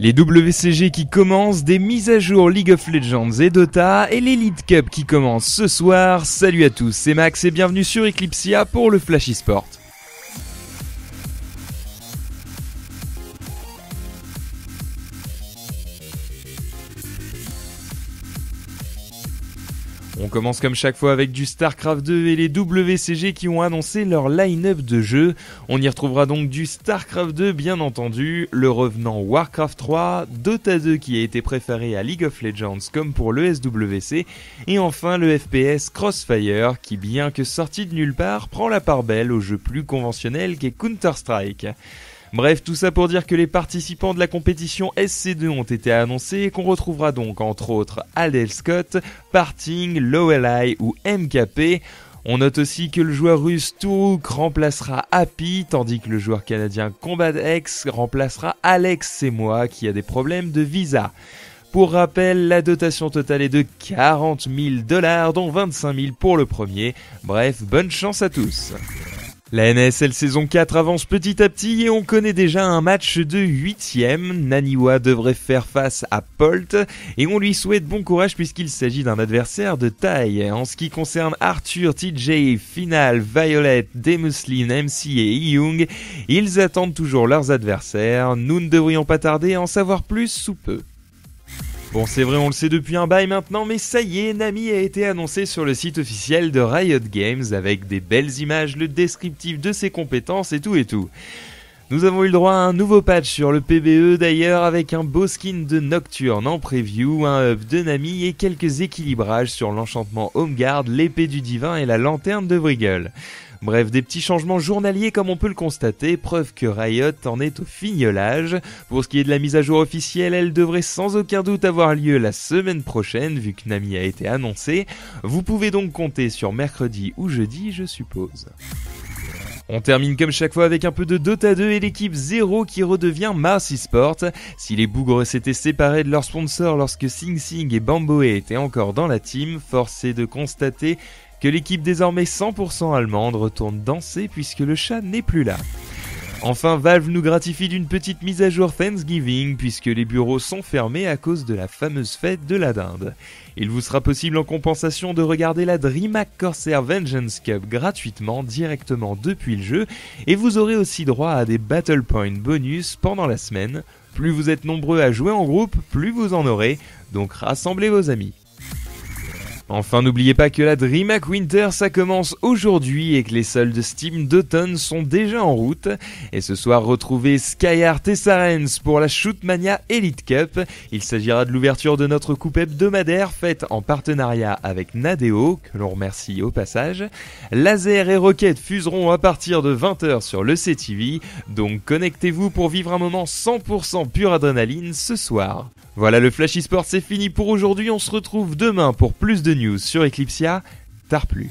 Les WCG qui commencent, des mises à jour League of Legends et Dota, et l'Elite Cup qui commence ce soir. Salut à tous, c'est Max et bienvenue sur Eclipsia pour le Flash eSport. On commence comme chaque fois avec du StarCraft 2 et les WCG qui ont annoncé leur line-up de jeux. On y retrouvera donc du StarCraft 2 bien entendu, le revenant Warcraft 3, Dota 2 qui a été préféré à League of Legends comme pour le SWC, et enfin le FPS Crossfire qui, bien que sorti de nulle part, prend la part belle au jeu plus conventionnel qu'est Counter-Strike. Bref, tout ça pour dire que les participants de la compétition SC2 ont été annoncés et qu'on retrouvera donc entre autres Aldel Scott, Parting, Loweli ou MKP. On note aussi que le joueur russe Turuk remplacera Happy, tandis que le joueur canadien CombatX remplacera Alex Semois qui a des problèmes de visa. Pour rappel, la dotation totale est de 40 000 $, dont 25 000 pour le premier. Bref, bonne chance à tous. La NASL saison 4 avance petit à petit et on connaît déjà un match de 8ème. Naniwa devrait faire face à Polt et on lui souhaite bon courage puisqu'il s'agit d'un adversaire de taille. En ce qui concerne Arthur, TJ, Final, Violet, Demuslin, MC et Young, ils attendent toujours leurs adversaires. Nous ne devrions pas tarder à en savoir plus sous peu. Bon, c'est vrai, on le sait depuis un bail maintenant, mais ça y est, Nami a été annoncé sur le site officiel de Riot Games avec des belles images, le descriptif de ses compétences et tout. Nous avons eu le droit à un nouveau patch sur le PBE d'ailleurs avec un beau skin de Nocturne en preview, un up de Nami et quelques équilibrages sur l'enchantement Homeguard, l'épée du divin et la lanterne de Vrigel. Bref, des petits changements journaliers comme on peut le constater, preuve que Riot en est au fignolage. Pour ce qui est de la mise à jour officielle, elle devrait sans aucun doute avoir lieu la semaine prochaine, vu que Nami a été annoncé. Vous pouvez donc compter sur mercredi ou jeudi, je suppose. On termine comme chaque fois avec un peu de Dota 2 et l'équipe 0 qui redevient Mars eSport. Si les bougres s'étaient séparés de leurs sponsors lorsque Sing Sing et Bamboe étaient encore dans la team, force est de constater que l'équipe désormais 100% allemande retourne danser puisque le chat n'est plus là. Enfin, Valve nous gratifie d'une petite mise à jour Thanksgiving puisque les bureaux sont fermés à cause de la fameuse fête de la dinde. Il vous sera possible en compensation de regarder la DreamHack Corsair Vengeance Cup gratuitement directement depuis le jeu et vous aurez aussi droit à des Battle Points bonus pendant la semaine. Plus vous êtes nombreux à jouer en groupe, plus vous en aurez, donc rassemblez vos amis. Enfin, n'oubliez pas que la DreamHack Winter ça commence aujourd'hui et que les soldes Steam d'automne sont déjà en route. Et ce soir, retrouvez Skyheart et Sarens pour la Shootmania Elite Cup. Il s'agira de l'ouverture de notre coupe hebdomadaire faite en partenariat avec Nadeo, que l'on remercie au passage. Laser et Rocket fuseront à partir de 20h sur le CTV, donc connectez-vous pour vivre un moment 100% pure adrénaline ce soir. Voilà, le Flash eSport c'est fini pour aujourd'hui, on se retrouve demain pour plus de news sur Eclipsia, tard plus.